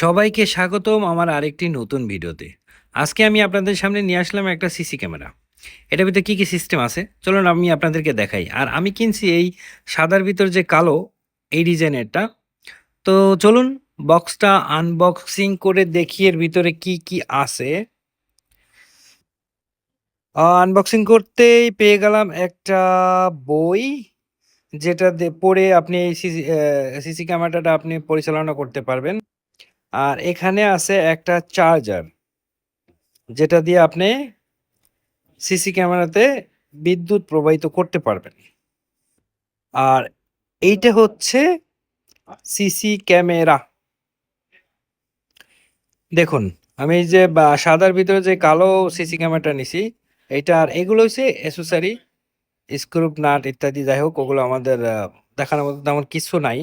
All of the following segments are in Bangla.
সবাইকে স্বাগতম আমার আরেকটি নতুন ভিডিওতে। আজকে আমি আপনাদের সামনে নিয়ে আসলাম একটা সিসি ক্যামেরা। এটার ভিতরে কি সিস্টেম আছে চলুন আমি আপনাদেরকে দেখাই। আর আমি কিনছি এই সাদার ভিতর যে কালো এই ডিজাইনেরটা। তো চলুন বক্সটা আনবক্সিং করে দেখি এর ভিতরে কি আছে। আনবক্সিং করতেই পেয়ে গেলাম একটা বই, যেটা পড়ে আপনি এই সিসি ক্যামেরাটা আপনি পরিচালনা করতে পারবেন। আর এখানে আছে একটা চার্জার, যেটা দিয়ে আপনি সিসি ক্যামেরাতে বিদ্যুৎ প্রবাহিত করতে পারবেন। আর এইটা হচ্ছে সিসি ক্যামেরা। দেখুন, আমি এই যে সাদার ভিতরে যে কালো সিসি ক্যামেরাটা নিছি, এটা আর এগুলো হচ্ছে অ্যাসেসরি, স্ক্রু নাট ইত্যাদি। যাই হোক, ওগুলো আমাদের দেখানোর মতো তেমন কিছু নাই।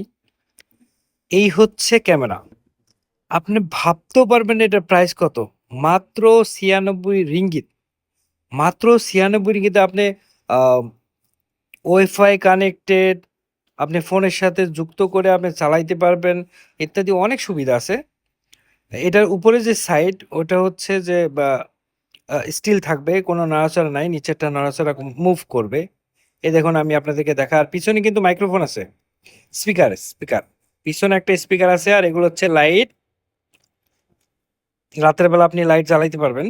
এই হচ্ছে ক্যামেরা। আপনি ভাবতেও পারবেন না এটার প্রাইস কত। মাত্র 96 রিঙ্গিত। মাত্র 96 রিঙ্গিতে আপনি ওয়াইফাই কানেক্টেড, আপনি ফোনের সাথে যুক্ত করে আপনি চালাইতে পারবেন ইত্যাদি অনেক সুবিধা আছে। এটার উপরে যে সাইড ওটা হচ্ছে যে স্টিল থাকবে, কোনো নাড়াচাড়া নাই, নিচেরটা নাড়াচাড়া মুভ করবে। এই দেখুন আমি আপনাদেরকে দেখা। আর পিছনে কিন্তু মাইক্রোফোন আছে, স্পিকার স্পিকার পিছনে একটা স্পিকার আছে। আর এগুলো হচ্ছে লাইট, রাতের বেলা আপনি লাইট জ্বালাইতে পারবেন।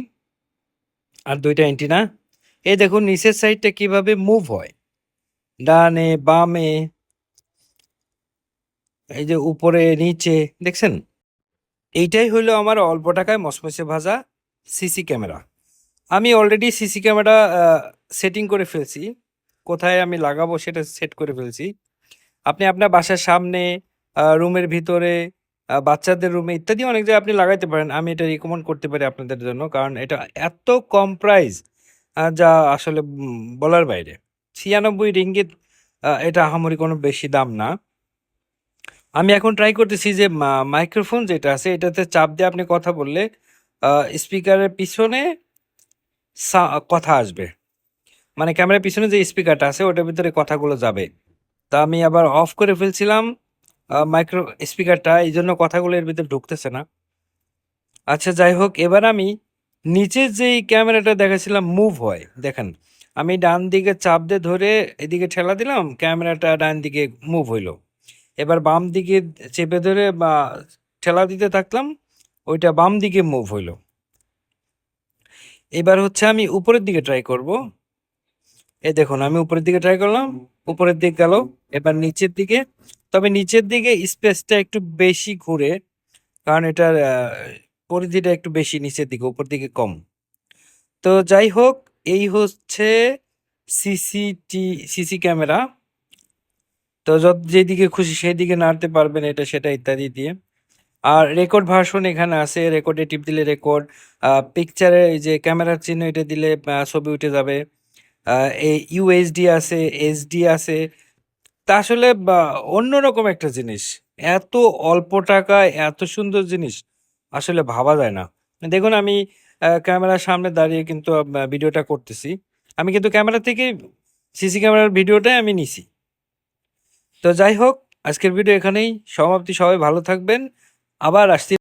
আর দুইটা অ্যান্টিনা। এই দেখুন নিচের সাইডটা কিভাবে মুভ হয়, ডানে বামে, এই যে উপরে নিচে, দেখছেন? এইটাই হলো আমার অল্প টাকায় মচমচে ভাজা সিসি ক্যামেরা। আমি অলরেডি সিসি ক্যামেরা সেটিং করে ফেলছি, কোথায় আমি লাগাবো সেটা সেট করে ফেলছি। আপনি আপনার বাসার সামনে, রুমের ভিতরে, বাচ্চাদের রুমে ইত্যাদি অনেক জায়গায় আপনি লাগাইতে পারেন। আমি এটা রিকমেন্ড করতে পারি আপনাদের জন্য, কারণ এটা এত কম প্রাইস যা আসলে বলার বাইরে। 96 রিঙ্গিত, এটা আহামরি কোনো বেশি দাম না। আমি এখন ট্রাই করতেছি যে মাইক্রোফোন যেটা আছে এটাতে চাপ দিয়ে আপনি কথা বললে স্পিকারের পিছনে কথা আসবে, মানে ক্যামেরার পিছনে যে স্পিকারটা আছে ওটার ভিতরে কথাগুলো যাবে। তা আমি আবার অফ করে ফেলছিলাম মাইক্রো স্পিকারটা, এই জন্য কথাগুলো এর ভিতরে ঢুকতেছে না। আচ্ছা যাই হোক, এবার আমি নিচের যেই ক্যামেরাটা দেখাছিলাম মুভ হয়, দেখেন আমি ডান দিকে চাপ দিয়ে ধরে এদিকে ঠেলা দিলাম, ক্যামেরাটা ডান দিকে মুভ হইলো। এবার বাম দিকে চেপে ধরে বা ঠেলা দিতে থাকলাম, ওইটা বাম দিকে মুভ হইলো। এবার হচ্ছে আমি উপরের দিকে ট্রাই করব। এই দেখুন আমি উপরের দিকে ট্রাই করলাম, উপরের দিকে গেল। এবার নিচের দিকে, তবে নিচের দিকে স্পেসটা একটু বেশি ঘুরে, কারণ এটার পরিধিটা একটু বেশি নিচের দিকে, উপর দিকে কম। তো যাই হোক, এই হচ্ছে সিসি ক্যামেরা। তো যেদিকে খুশি সেই দিকে নাড়তে পারবেন, এটা সেটা ইত্যাদি দিয়ে। আর রেকর্ড ভার্সন এখানে আছে, রেকর্ডে টিপ দিলে রেকর্ড, পিকচারে এই যে ক্যামেরার চিহ্ন এটা দিলে ছবি উঠে যাবে। এই ইউএসডি আছে, এসডি আছে। তা আসলে অন্যরকম একটা জিনিস। এত অল্প টাকায় এত সুন্দর জিনিস আসলে ভাবা যায় না। দেখুন আমি ক্যামেরার সামনে দাঁড়িয়ে কিন্তু ভিডিওটা করতেছি। আমি কিন্তু ক্যামেরা থেকে সিসি ক্যামেরার ভিডিওটাই আমি নিছি। তো যাই হোক, আজকের ভিডিও এখানেই সমাপ্তি। সবাই ভালো থাকবেন, আবার আসছি।